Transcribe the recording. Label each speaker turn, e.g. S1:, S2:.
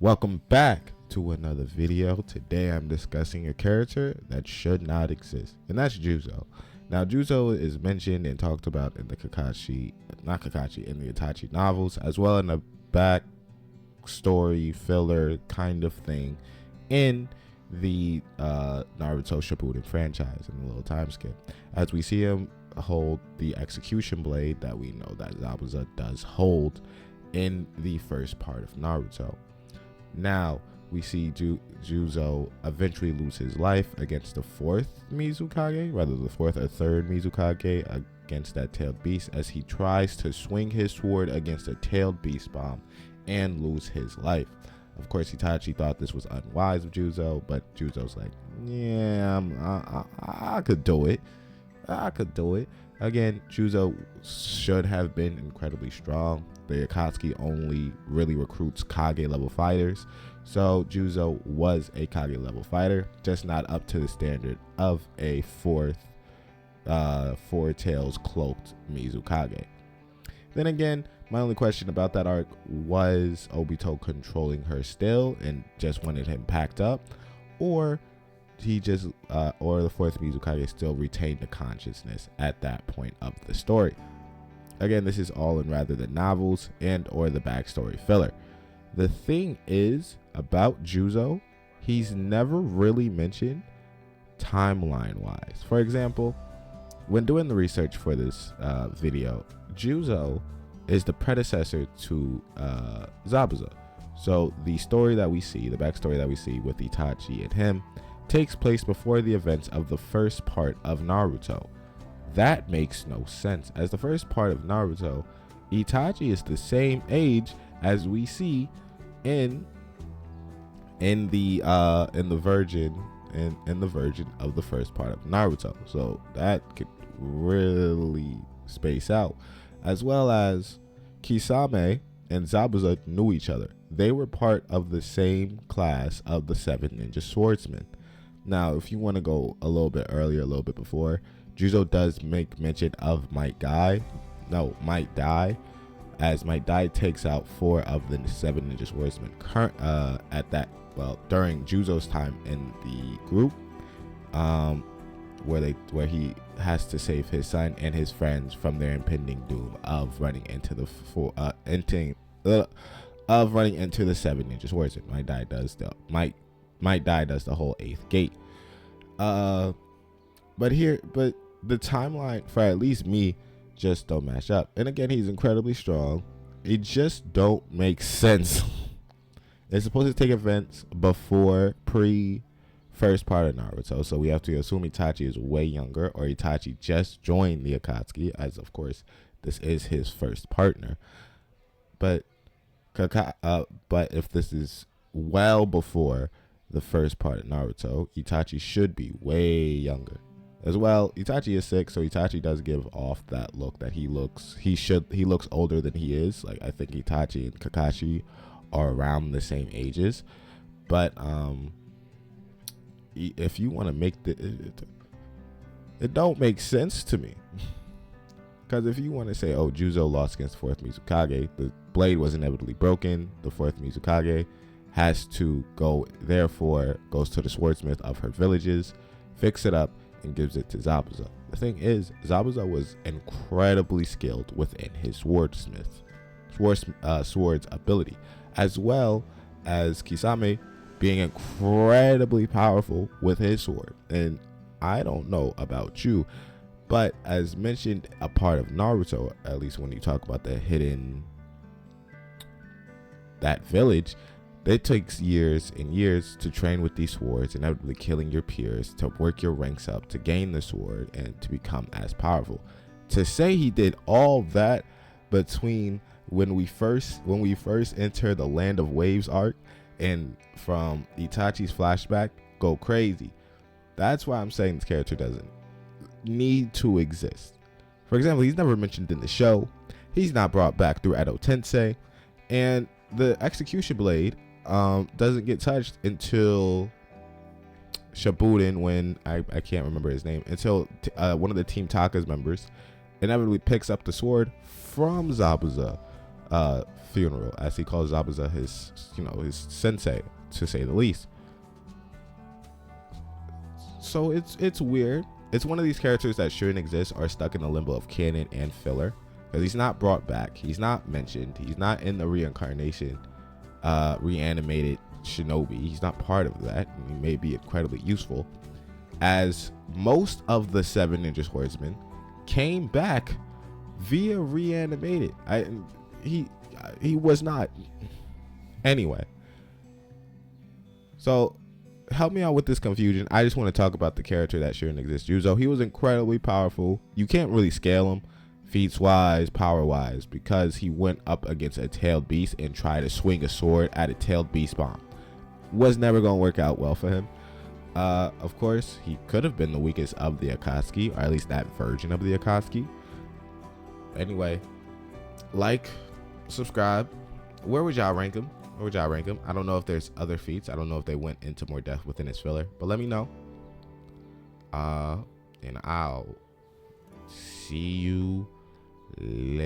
S1: Welcome back to another video. Today I'm discussing a character that should not exist, and that's Juzo. Now, Juzo is mentioned and talked about in the in the Itachi novels, as well in a backstory filler kind of thing in the Naruto Shippuden franchise in a little time skip, as we see him hold the execution blade that we know that Zabuza does hold in the first part of Naruto. Now we see Juzo eventually lose his life against the fourth Mizukage, rather the fourth or third Mizukage, against that tailed beast, as he tries to swing his sword against a tailed beast bomb and lose his life. Of course, Itachi thought this was unwise of Juzo, but Juzo's like, yeah, I could do it. I could do it. Again, Juzo should have been incredibly strong. The Akatsuki only really recruits Kage level fighters, so Juzo was a Kage level fighter, just not up to the standard of a four tails cloaked Mizukage. Then again, my only question about that arc was Obito controlling her still and just wanted him packed up, or he just or the fourth Mizukage still retained the consciousness at that point of the story. Again, this is all in rather the novels and or the backstory filler. The thing is about Juzo, he's never really mentioned timeline wise. For example, when doing the research for this video, Juzo is the predecessor to Zabuza. So the story that we see, the backstory that we see with Itachi and him, takes place before the events of the first part of Naruto. That makes no sense, as the first part of Naruto, Itachi is the same age as we see in the virgin of the first part of Naruto. So that could really space out, as well as Kisame and Zabuza knew each other. They were part of the same class of the 7 ninja swordsmen. Now, if you want to go a little bit earlier, a little bit before, Juzo does make mention of Might Die, as Might Die takes out 4 of the 7 ninja swordsmen during Juzo's time in the group, where he has to save his son and his friends from their impending doom of running into the 7 ninja swordsmen. Might Die does the whole 8th gate. But the timeline for at least me just don't match up. And again, he's incredibly strong. It just don't make sense. It's supposed to take events before first part of Naruto, so we have to assume Itachi is way younger, or Itachi just joined the Akatsuki, as of course this is his first partner. But if this is well before the first part of Naruto, Itachi should be way younger. As well, Itachi is 6, so Itachi does give off that look that he looks older than he is. Like, I think Itachi and Kakashi are around the same ages. But if you want to make it don't make sense to me. Because if you want to say, oh, Juzo lost against the 4th Mizukage, the blade was inevitably broken, the 4th Mizukage has to goes to the swordsmith of her villages, fix it up, and gives it to Zabuza. The thing is, Zabuza was incredibly skilled within his swords ability, as well as Kisame being incredibly powerful with his sword. And I don't know about you, but as mentioned, a part of Naruto, at least when you talk about that village, it takes years and years to train with these swords, inevitably killing your peers, to work your ranks up, to gain the sword, and to become as powerful. To say he did all that between when we first enter the Land of Waves arc and from Itachi's flashback go crazy. That's why I'm saying this character doesn't need to exist. For example, he's never mentioned in the show. He's not brought back through Edo Tensei, and the execution blade doesn't get touched until Shippuden, when I can't remember his name, until one of the Team Taka's members inevitably picks up the sword from Zabuza. funeral, as he calls Zabuza his, his sensei, to say the least. So it's weird. It's one of these characters that shouldn't exist, are stuck in the limbo of canon and filler, because he's not brought back, he's not mentioned, he's not in the reincarnation, reanimated shinobi. He's not part of that. He may be incredibly useful, as most of the 7 ninja swordsmen came back via reanimated. He was not. Anyway, so help me out with this confusion. I just want to talk about the character that shouldn't exist, Juzo. He was incredibly powerful. You can't really scale him feats wise, power wise, because he went up against a tailed beast and tried to swing a sword at a tailed beast bomb. Was never going to work out well for him. Of course, he could have been the weakest of the Akatsuki, or at least that version of the Akatsuki. Anyway, like, subscribe. Where would y'all rank him? I don't know if there's other feats. I don't know if they went into more depth within his filler, but let me know. And I'll see you later.